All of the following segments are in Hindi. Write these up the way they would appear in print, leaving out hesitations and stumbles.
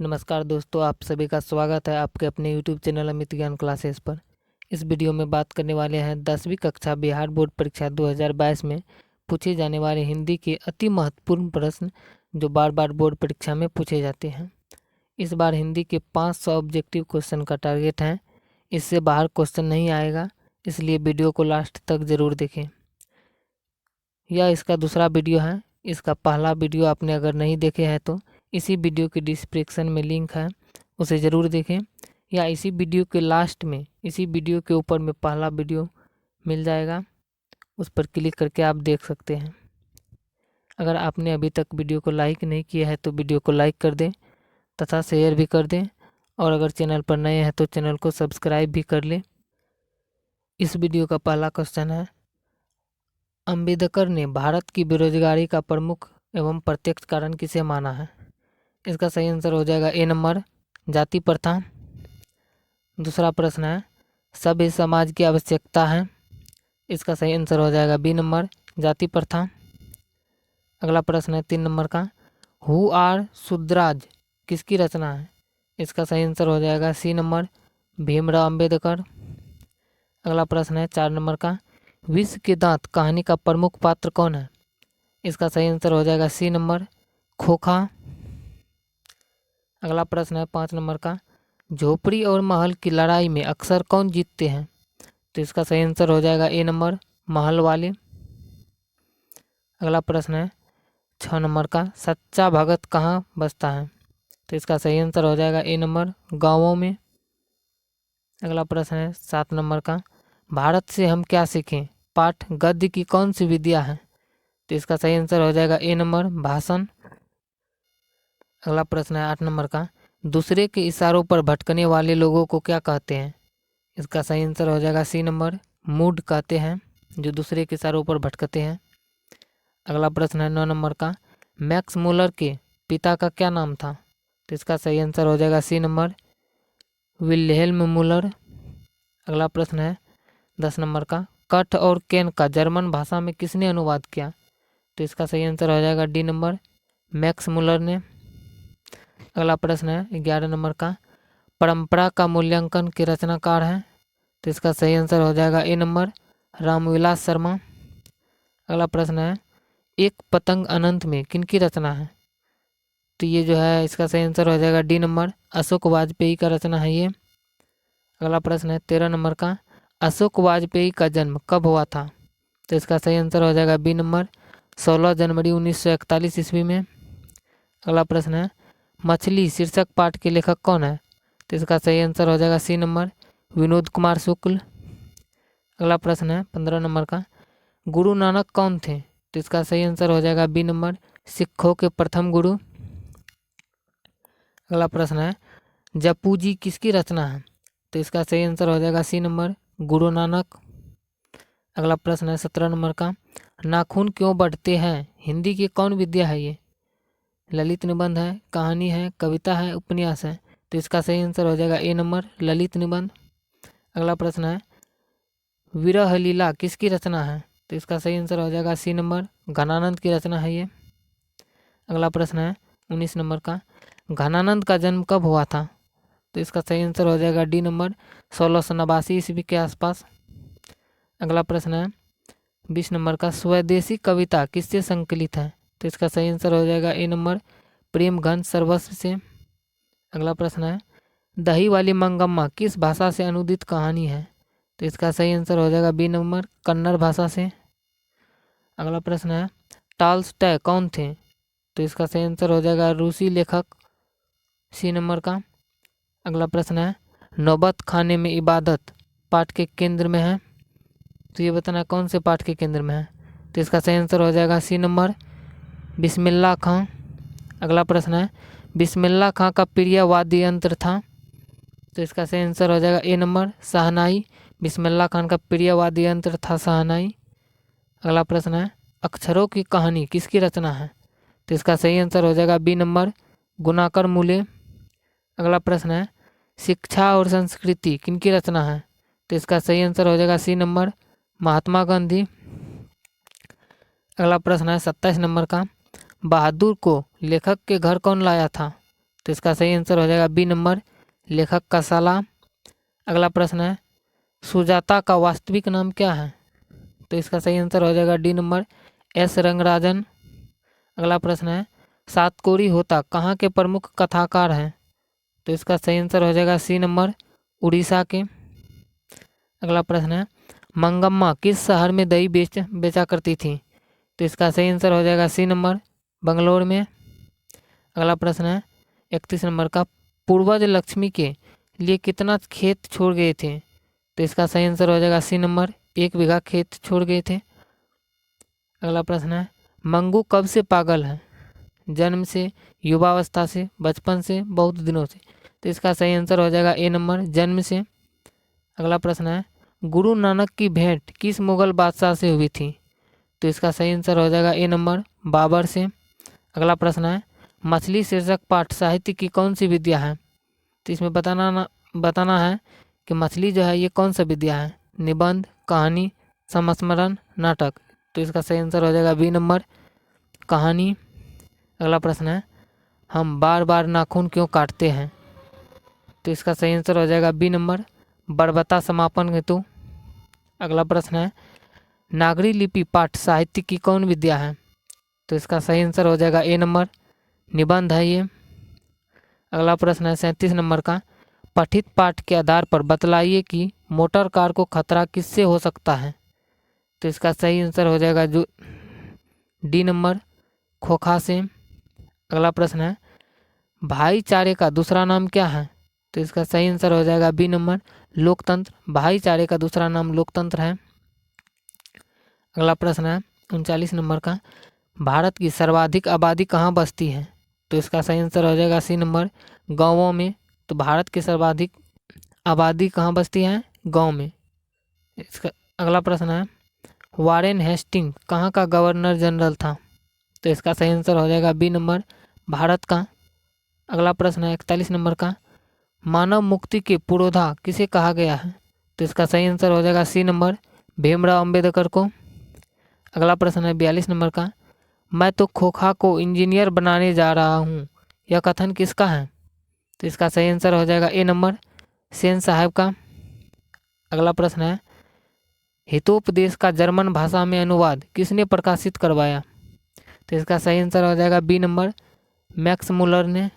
नमस्कार दोस्तों, आप सभी का स्वागत है आपके अपने YouTube चैनल अमित ज्ञान क्लासेस पर। इस वीडियो में बात करने वाले हैं 10वीं कक्षा बिहार बोर्ड परीक्षा 2022 में पूछे जाने वाले हिंदी के अति महत्वपूर्ण प्रश्न जो बार बार बोर्ड परीक्षा में पूछे जाते हैं। इस बार हिंदी के 500 ऑब्जेक्टिव क्वेश्चन का टारगेट है। इससे बाहर क्वेश्चन नहीं आएगा, इसलिए वीडियो को लास्ट तक ज़रूर देखें। यह इसका दूसरा वीडियो है। इसका पहला वीडियो आपने अगर नहीं देखे हैं तो इसी वीडियो के डिस्क्रिप्शन में लिंक है, उसे ज़रूर देखें, या इसी वीडियो के लास्ट में इसी वीडियो के ऊपर में पहला वीडियो मिल जाएगा, उस पर क्लिक करके आप देख सकते हैं। अगर आपने अभी तक वीडियो को लाइक नहीं किया है तो वीडियो को लाइक कर दें तथा शेयर भी कर दें, और अगर चैनल पर नए हैं तो चैनल को सब्सक्राइब भी कर लें। इस वीडियो का पहला क्वेश्चन है, अम्बेडकर ने भारत की बेरोजगारी का प्रमुख एवं प्रत्यक्ष कारण किसे माना है? इसका सही आंसर हो जाएगा ए नंबर, जाति प्रथा। दूसरा प्रश्न है, सभ्य समाज की आवश्यकता है। इसका सही आंसर हो जाएगा बी नंबर, जाति प्रथा। अगला प्रश्न है 3 नंबर का, हु आर शूद्राज किसकी रचना है? इसका सही आंसर हो जाएगा सी नंबर, भीमराव अम्बेडकर। अगला प्रश्न है 4 नंबर का, विश्व के दांत कहानी का प्रमुख पात्र कौन है? इसका सही आंसर हो जाएगा सी नंबर, खोखा। अगला प्रश्न है 5 नंबर का, झोपड़ी और महल की लड़ाई में अक्सर कौन जीतते हैं? तो इसका सही आंसर हो जाएगा ए नंबर, महल वाले। अगला प्रश्न है 6 नंबर का, सच्चा भगत कहाँ बसता है? तो इसका सही आंसर हो जाएगा ए नंबर, गाँवों में। अगला प्रश्न है 7 नंबर का, भारत से हम क्या सीखें पाठ गद्य की कौन सी विद्या है? तो इसका सही आंसर हो जाएगा ए नंबर, भाषण। अगला प्रश्न है 8 नंबर का, दूसरे के इशारों पर भटकने वाले लोगों को क्या कहते हैं? इसका सही आंसर हो जाएगा सी नंबर, मूड कहते हैं, जो दूसरे के इशारों पर भटकते हैं। अगला प्रश्न है 9 नंबर का, मैक्स मूलर के पिता का क्या नाम था? तो इसका सही आंसर हो जाएगा सी नंबर, विल्हेल्म मूलर। अगला प्रश्न है 10 नंबर का, कट और कैन का जर्मन भाषा में किसने अनुवाद किया? तो इसका सही आंसर हो जाएगा डी नंबर, मैक्स मूलर ने। अगला प्रश्न है 11 नंबर का, परंपरा का मूल्यांकन के रचनाकार हैं? तो इसका सही आंसर हो जाएगा ए नंबर, रामविलास शर्मा। अगला प्रश्न है, एक पतंग अनंत में किनकी रचना है? तो ये जो है इसका सही आंसर हो जाएगा डी नंबर, अशोक वाजपेयी का रचना है ये। अगला प्रश्न है 13 नंबर का, अशोक वाजपेयी का जन्म कब हुआ था? तो इसका सही आंसर हो जाएगा बी नंबर, 16 जनवरी 1941 ईस्वी में। अगला प्रश्न है, मछली शीर्षक पाठ के लेखक कौन है? तो इसका सही आंसर हो जाएगा सी नंबर, विनोद कुमार शुक्ल। अगला प्रश्न है 15 नंबर का, गुरु नानक कौन थे? तो इसका सही आंसर हो जाएगा बी नंबर, सिखों के प्रथम गुरु। अगला प्रश्न है, जपू जी किसकी रचना है? तो इसका सही आंसर हो जाएगा सी नंबर, गुरु नानक। अगला प्रश्न है 17 नंबर का, नाखून क्यों बढ़ते हैं हिंदी की कौन विद्या है ये? ललित निबंध है, कहानी है, कविता है, उपन्यास है? तो इसका सही आंसर हो जाएगा ए नंबर, ललित निबंध। अगला प्रश्न है, विरह लीला किसकी रचना है? तो इसका सही आंसर हो जाएगा सी नंबर, घनानंद की रचना है ये। अगला प्रश्न है 19 नंबर का, घनानंद का जन्म कब हुआ था? तो इसका सही आंसर हो जाएगा डी नंबर, 1689 ईस्वी के आसपास। अगला प्रश्न है 20 नंबर का, स्वदेशी कविता किससे संकलित है? तो इसका सही आंसर हो जाएगा ए नंबर, प्रेम घन सर्वस्व से। अगला प्रश्न है, दही वाली मंगम्मा किस भाषा से अनुदित कहानी है? तो इसका सही आंसर हो जाएगा बी नंबर, कन्नड़ भाषा से। अगला प्रश्न है, टॉल्स्टॉय कौन थे? तो इसका सही आंसर हो जाएगा रूसी लेखक, सी नंबर का। अगला प्रश्न है, नौबत खाने में इबादत पाठ के केंद्र में है? तो ये बताना कौन से पाठ के केंद्र में है? तो इसका सही आंसर हो जाएगा सी नंबर, बिस्मिल्लाह खां। अगला प्रश्न है, बिस्मिल्लाह खां का प्रिय वाद्य यंत्र था? तो इसका सही आंसर हो जाएगा ए नंबर, शहनाई। बिस्मिल्लाह खान का प्रिय वाद्य यंत्र था शहनाई। अगला प्रश्न है, अक्षरों की कहानी किसकी रचना है? तो इसका सही आंसर हो जाएगा बी नंबर, गुनाकर मूले। अगला प्रश्न है, शिक्षा और संस्कृति किनकी रचना है? तो इसका सही आंसर हो जाएगा सी नंबर, महात्मा गांधी। अगला प्रश्न है 27 नंबर का, बहादुर को लेखक के घर कौन लाया था? तो इसका सही आंसर हो जाएगा बी नंबर, लेखक का साला। अगला प्रश्न है, सुजाता का वास्तविक नाम क्या है? तो इसका सही आंसर हो जाएगा डी नंबर, एस रंगराजन। अगला प्रश्न है, सातकोरी होता कहाँ के प्रमुख कथाकार हैं? तो इसका सही आंसर हो जाएगा सी नंबर, उड़ीसा के। अगला प्रश्न है, मंगम्मा किस शहर में दही बेचा करती थी? तो इसका सही आंसर हो जाएगा सी नंबर, बंगलोर में। अगला प्रश्न है 31 नंबर का, पूर्वज लक्ष्मी के लिए कितना खेत छोड़ गए थे? तो इसका सही आंसर हो जाएगा सी नंबर, 1 बीघा खेत छोड़ गए थे। अगला प्रश्न है, मंगू कब से पागल है? जन्म से, युवावस्था से, बचपन से, बहुत दिनों से? तो इसका सही आंसर हो जाएगा ए नंबर, जन्म से। अगला प्रश्न है, गुरु नानक की भेंट किस मुगल बादशाह से हुई थी? तो इसका सही आंसर हो जाएगा ए नंबर, बाबर से। अगला प्रश्न है, मछली शीर्षक पाठ साहित्य की कौन सी विद्या है? तो इसमें बताना है कि मछली जो है ये कौन सा विद्या है? निबंध, कहानी, संस्मरण, नाटक? तो इसका सही आंसर हो जाएगा बी नंबर, कहानी। अगला प्रश्न है, हम बार बार नाखून क्यों काटते हैं? तो इसका सही आंसर हो जाएगा बी नंबर, बर्बरता समापन हेतु। अगला प्रश्न है, नागरी लिपि पाठ साहित्य की कौन विद्या है? तो इसका सही आंसर हो जाएगा ए नंबर, निबंध है ये। अगला प्रश्न है 37 नंबर का, पठित पाठ के आधार पर बतलाइए कि मोटर कार को खतरा किससे हो सकता है? तो इसका सही आंसर हो जाएगा जो डी नंबर, खोखा से। अगला प्रश्न है, भाईचारे का दूसरा नाम क्या है? तो इसका सही आंसर हो जाएगा बी नंबर, लोकतंत्र। भाईचारे का दूसरा नाम लोकतंत्र है। अगला प्रश्न है 39 नंबर का, भारत की सर्वाधिक आबादी कहाँ बसती है? तो इसका सही आंसर हो जाएगा सी नंबर, गाँवों में। तो भारत की सर्वाधिक आबादी कहाँ बसती है? गाँव में। इसका अगला प्रश्न है, वारेन हेस्टिंग कहाँ का गवर्नर जनरल था? तो इसका सही आंसर हो जाएगा बी नंबर, भारत का। अगला प्रश्न है 41 नंबर का, मानव मुक्ति के पुरोधा किसे कहा गया है? तो इसका सही आंसर हो जाएगा सी नंबर, भीमराव अंबेडकर को। अगला प्रश्न है 42 नंबर का, मैं तो खोखा को इंजीनियर बनाने जा रहा हूँ, यह कथन किसका है? तो इसका सही आंसर हो जाएगा ए नंबर, सेन साहब का। अगला प्रश्न है, हितोपदेश का जर्मन भाषा में अनुवाद किसने प्रकाशित करवाया? तो इसका सही आंसर हो जाएगा बी नंबर, मैक्स मुलर ने।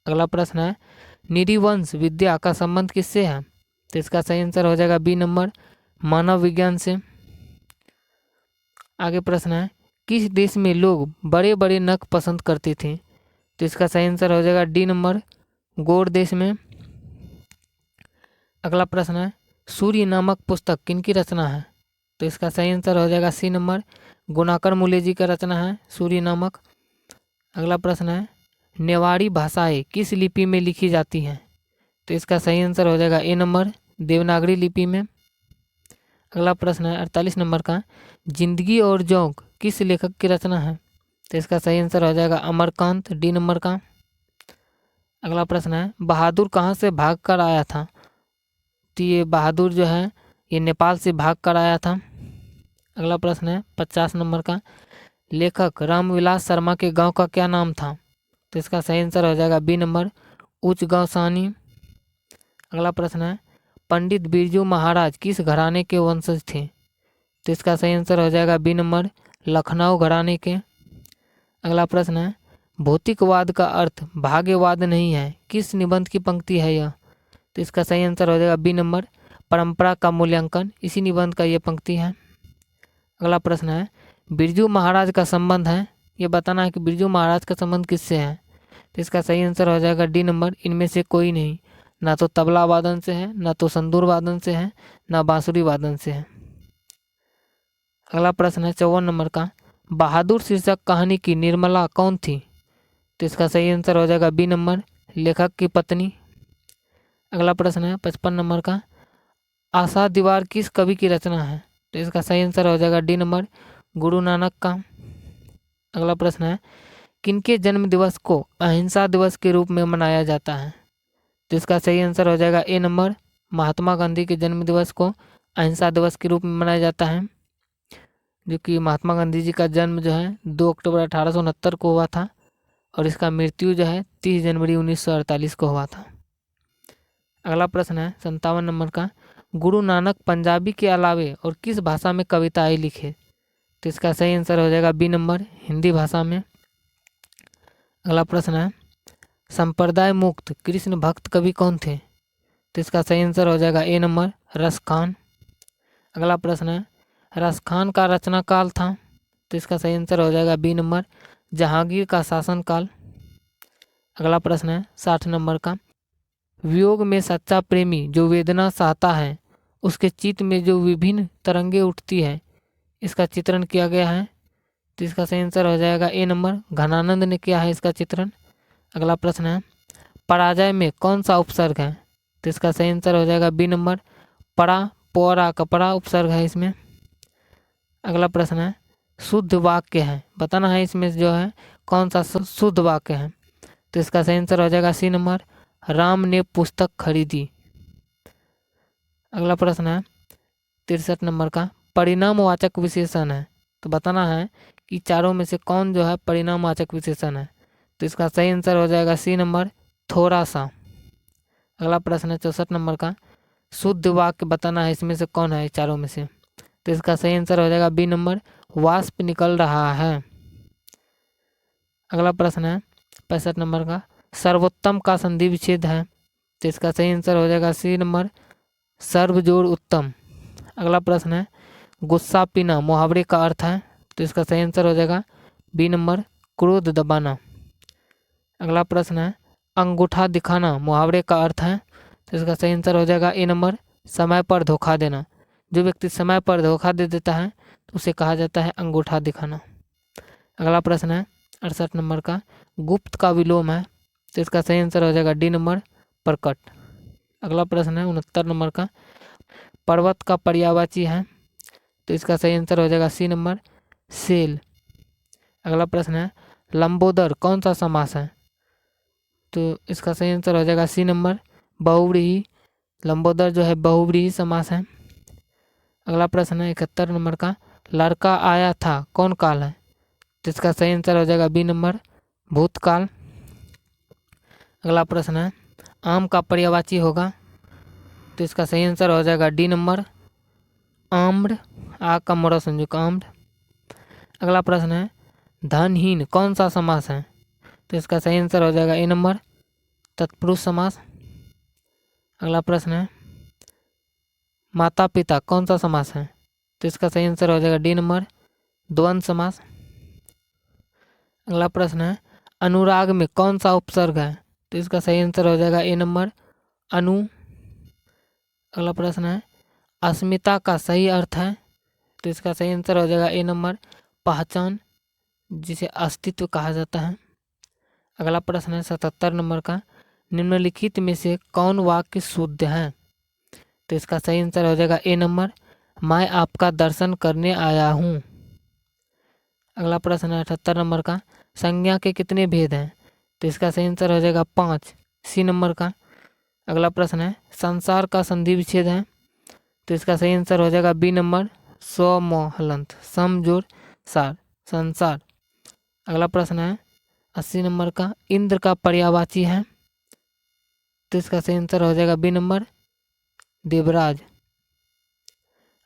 अगला प्रश्न है, निरीवंश विद्या का संबंध किससे है? तो इसका सही आंसर हो जाएगा बी नंबर, मानव विज्ञान से। आगे प्रश्न है, किस देश में लोग बड़े बड़े नख पसंद करते थे? तो इसका सही आंसर हो जाएगा डी नंबर, गौड़ देश में। अगला प्रश्न है, सूर्य नामक पुस्तक किनकी रचना है? तो इसका सही आंसर हो जाएगा सी नंबर, गुणाकर मूले जी का रचना है सूर्य नामक। अगला प्रश्न है, नेवाड़ी भाषाएं किस लिपि में लिखी जाती हैं? तो इसका सही आंसर हो जाएगा ए नंबर, देवनागरी लिपि में। अगला प्रश्न है 48 नंबर का, जिंदगी और जोंक किस लेखक की रचना है? तो इसका सही आंसर हो जाएगा अमरकांत, डी नंबर का। अगला प्रश्न है, बहादुर कहाँ से भाग कर आया था? तो ये बहादुर जो है ये नेपाल से भाग कर आया था। अगला प्रश्न है 50 नंबर का, लेखक रामविलास शर्मा के गांव का क्या नाम था? तो इसका सही आंसर हो जाएगा बी नंबर, उच्च गौसानी। अगला प्रश्न है, पंडित बिरजू महाराज किस घराने के वंशज थे? तो इसका सही आंसर हो जाएगा बी नंबर, लखनऊ घराने के। अगला प्रश्न है, भौतिकवाद का अर्थ भाग्यवाद नहीं है, किस निबंध की पंक्ति है यह? तो इसका सही आंसर हो जाएगा बी नंबर, परंपरा का मूल्यांकन, इसी निबंध का ये पंक्ति है। अगला प्रश्न है, बिरजू महाराज का संबंध है, ये बताना है कि बिरजू महाराज का संबंध किससे है? तो इसका सही आंसर हो जाएगा डी नंबर, इनमें से कोई नहीं, ना तो तबला वादन से है, ना तो संतूर वादन से है, ना बांसुरी वादन से है। अगला प्रश्न है 54 नंबर का, बहादुर शीर्षक कहानी की निर्मला कौन थी? तो इसका सही आंसर हो जाएगा बी नंबर, लेखक की पत्नी। अगला प्रश्न है 55 नंबर का, आशा दीवार किस कवि की रचना है? तो इसका सही आंसर हो जाएगा डी नंबर, गुरु नानक का। अगला प्रश्न है, किनके जन्म दिवस को अहिंसा दिवस के रूप में मनाया जाता है? तो इसका सही आंसर हो जाएगा ए नंबर, महात्मा गांधी के जन्म दिवस को अहिंसा दिवस के रूप में मनाया जाता है, जो कि महात्मा गांधी जी का जन्म जो है 2 अक्टूबर 1869 को हुआ था। और इसका मृत्यु जो है 30 जनवरी 1948 को हुआ था। अगला प्रश्न है 57 नंबर का, गुरु नानक पंजाबी के अलावे और किस भाषा में कविताएं लिखे? तो इसका सही आंसर हो जाएगा बी नंबर, हिंदी भाषा में। अगला प्रश्न है संप्रदाय मुक्त कृष्ण भक्त कवि कौन थे? तो इसका सही आंसर हो जाएगा ए नंबर, रसखान। अगला प्रश्न है रसखान का रचना काल था? तो इसका सही आंसर हो जाएगा बी नंबर, जहांगीर का शासनकाल। अगला प्रश्न है 60 नंबर का, वियोग में सच्चा प्रेमी जो वेदना सहता है उसके चित्त में जो विभिन्न तरंगे उठती है, इसका चित्रण किया गया है? तो इसका सही आंसर हो जाएगा ए नंबर, घनानंद ने किया है इसका चित्रण। अगला प्रश्न है पराजय में कौन सा उपसर्ग है? तो इसका सही आंसर हो जाएगा बी नंबर, परा, पोरा का परा उपसर्ग है इसमें। अगला प्रश्न है शुद्ध वाक्य है, बताना है इसमें जो है कौन सा शुद्ध वाक्य है? तो इसका सही आंसर हो जाएगा सी नंबर, राम ने पुस्तक खरीदी। अगला प्रश्न है 63 नंबर का, परिणामवाचक विशेषण है, तो बताना है कि चारों में से कौन जो है परिणामवाचक विशेषण है? तो इसका सही आंसर हो जाएगा सी नंबर, थोड़ा सा। अगला प्रश्न है 64 नंबर का, शुद्ध वाक्य बताना है इसमें से कौन है चारों में से? तो इसका सही आंसर हो जाएगा बी नंबर, वाष्प निकल रहा है। अगला प्रश्न है 65 नंबर का, सर्वोत्तम का संधि विच्छेद है? तो इसका सही आंसर हो जाएगा सी नंबर, सर्वजोड़ उत्तम। अगला प्रश्न है गुस्सा पीना मुहावरे का अर्थ है? तो इसका सही आंसर हो जाएगा बी नंबर, क्रोध दबाना। अगला प्रश्न है अंगूठा दिखाना मुहावरे का अर्थ है? तो इसका सही आंसर हो जाएगा ए नंबर, समय पर धोखा देना। जो व्यक्ति समय पर धोखा दे देता है तो उसे कहा जाता है अंगूठा दिखाना। अगला प्रश्न है 68 नंबर का, गुप्त का विलोम है? तो इसका सही आंसर हो जाएगा डी नंबर, प्रकट। अगला प्रश्न है 69 नंबर का, पर्वत का पर्यायवाची है? तो इसका सही आंसर हो जाएगा सी नंबर, सेल। अगला प्रश्न है लंबोदर कौन सा समास है? तो इसका सही आंसर हो जाएगा सी नंबर, बहुव्रीहि। लंबोदर जो है बहुव्रीहि समास है। अगला प्रश्न है 71 नंबर का, लड़का आया था कौन काल है? तो इसका सही आंसर हो जाएगा बी नंबर, भूतकाल। अगला प्रश्न है आम का पर्यायवाची होगा? तो इसका सही आंसर हो जाएगा डी नंबर, आम्र। आ का मोड़ा संयुक्त आम्र। अगला प्रश्न है धनहीन कौन सा समास है? तो इसका सही आंसर हो जाएगा ए नंबर, तत्पुरुष समास। अगला प्रश्न है माता पिता कौन सा समास है? तो इसका सही आंसर हो जाएगा डी नंबर, द्वंद्व समास। अगला प्रश्न है अनुराग में कौन सा उपसर्ग है? तो इसका सही आंसर हो जाएगा ए नंबर, अनु। अगला प्रश्न है अस्मिता का सही अर्थ है? तो इसका सही आंसर हो जाएगा ए नंबर, पहचान, जिसे अस्तित्व कहा जाता है। अगला प्रश्न है 77 नंबर का, निम्नलिखित में से कौन वाक्य शुद्ध है? तो इसका सही आंसर हो जाएगा ए नंबर, मैं आपका दर्शन करने आया हूँ। अगला प्रश्न है 78 नंबर का, संज्ञा के कितने भेद हैं? तो इसका सही आंसर हो जाएगा 5, सी नंबर का। अगला प्रश्न है संसार का संधि विच्छेद है? तो इसका सही आंसर हो जाएगा बी नंबर, स्व म हलंत, सम जोड़ सार, संसार। अगला प्रश्न है 80 नंबर का, इंद्र का पर्यायवाची है? तो इसका सही आंसर हो जाएगा बी नंबर, देवराज।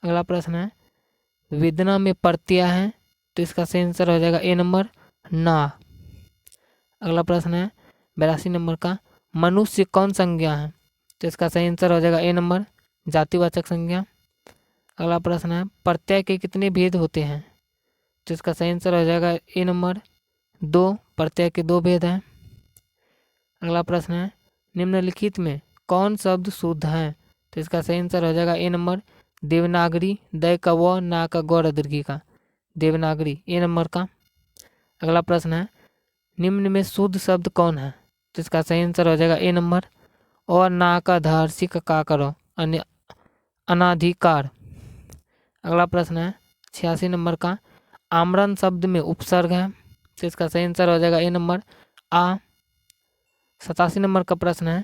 अगला प्रश्न है वेदना में प्रत्यय है? तो इसका सही आंसर हो जाएगा ए नंबर, ना। अगला प्रश्न है 82 नंबर का, मनुष्य कौन संज्ञा है? तो इसका सही आंसर हो जाएगा ए नंबर, जातिवाचक संज्ञा। अगला प्रश्न है प्रत्यय के कितने भेद होते हैं? तो इसका सही आंसर हो जाएगा ए नंबर, 2, प्रत्यय के 2 भेद हैं। अगला प्रश्न है निम्नलिखित में कौन शब्द शुद्ध है? तो इसका सही आंसर हो जाएगा ए नंबर, देवनागरी, द का व, ना का गौर दीर्घी का, देवनागरी, ए नंबर का। अगला प्रश्न है निम्न में शुद्ध शब्द कौन है? तो इसका सही आंसर हो जाएगा ए नंबर, और ना का धार, सी का करो, अनाधिकार। अगला प्रश्न है 86 नंबर का, आमरण शब्द में उपसर्ग है? तो इसका सही आंसर हो जाएगा ए नंबर, आ। 87 नंबर का प्रश्न है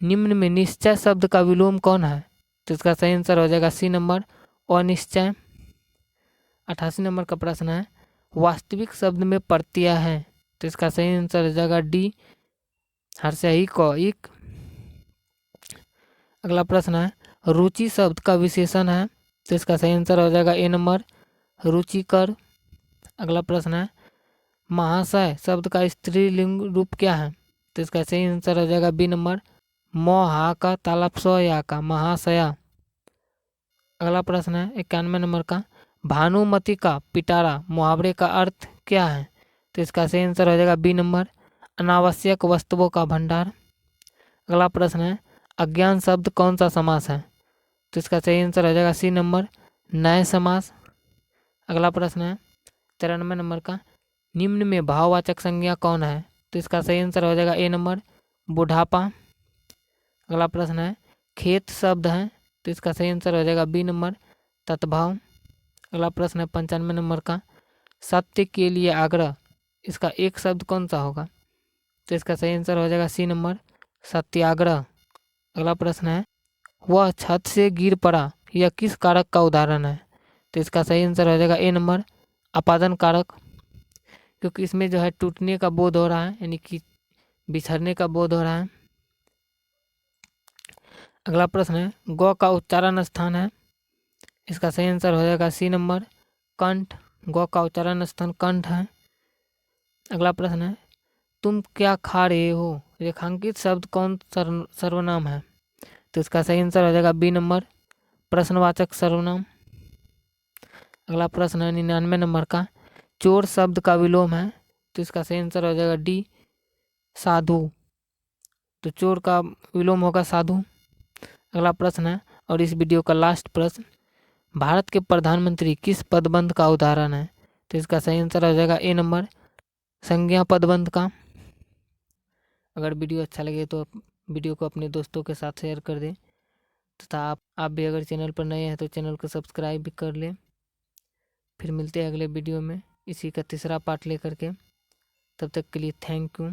निम्न में निश्चय शब्द का विलोम कौन है? तो इसका सही आंसर हो जाएगा सी नंबर, अनिश्चय। 88 नंबर का प्रश्न है वास्तविक शब्द में प्रत्यय है? तो इसका सही आंसर हो जाएगा डी, हर्षई को इक। अगला प्रश्न है, रुचि शब्द का विशेषण है, तो इसका सही आंसर हो जाएगा ए नंबर, रुचिकर। अगला प्रश्न है, महाशय शब्द का स्त्रीलिंग रूप क्या है, तो इसका सही आंसर हो जाएगा बी नंबर, मो हा का तालाब सो या का महाशया। अगला प्रश्न है 91 नंबर का, भानुमति का पिटारा मुहावरे का अर्थ क्या है, तो इसका सही आंसर हो जाएगा बी नंबर, अनावश्यक वस्तुओं का भंडार। अगला प्रश्न है, अज्ञान शब्द कौन सा समास है, तो इसका सही आंसर हो जाएगा सी नंबर, नए समास। अगला प्रश्न है 93 नंबर का, निम्न में भाववाचक संज्ञा कौन है, तो इसका सही आंसर हो जाएगा ए नंबर, बुढ़ापा। अगला प्रश्न है, खेत शब्द है, तो इसका सही आंसर हो जाएगा बी नंबर, तत्भाव। अगला प्रश्न है 95 नंबर का, सत्य के लिए आग्रह, इसका एक शब्द कौन सा होगा, तो इसका सही आंसर हो जाएगा सी नंबर, सत्याग्रह। अगला प्रश्न है, वह छत से गिर पड़ा, यह किस कारक का उदाहरण है, तो इसका सही आंसर हो जाएगा ए नंबर, अपादन कारक, क्योंकि इसमें जो है टूटने का बोध हो रहा है, यानी कि बिछड़ने का बोध हो रहा है। अगला प्रश्न है, गौ का उच्चारण स्थान है, इसका सही आंसर हो जाएगा सी नंबर, कंठ। गौ का उच्चारण स्थान कंठ है। अगला प्रश्न है, तुम क्या खा रहे हो, रेखांकित शब्द कौन सर्वनाम है, तो इसका सही आंसर हो जाएगा बी नंबर, प्रश्नवाचक सर्वनाम। अगला प्रश्न है 99 नंबर का, चोर शब्द का विलोम है, तो इसका सही आंसर हो जाएगा डी, साधु। तो चोर का विलोम होगा साधु। अगला प्रश्न है, और इस वीडियो का लास्ट प्रश्न, भारत के प्रधानमंत्री किस पदबंध का उदाहरण है, तो इसका सही आंसर हो जाएगा ए नंबर, संज्ञा पदबंध का। अगर वीडियो अच्छा लगे तो वीडियो को अपने दोस्तों के साथ शेयर कर दें, तथा आप भी अगर चैनल पर नए हैं तो चैनल को सब्सक्राइब भी कर लें। फिर मिलते हैं अगले वीडियो में इसी का तीसरा पार्ट लेकर के। तब तक के लिए थैंक यू।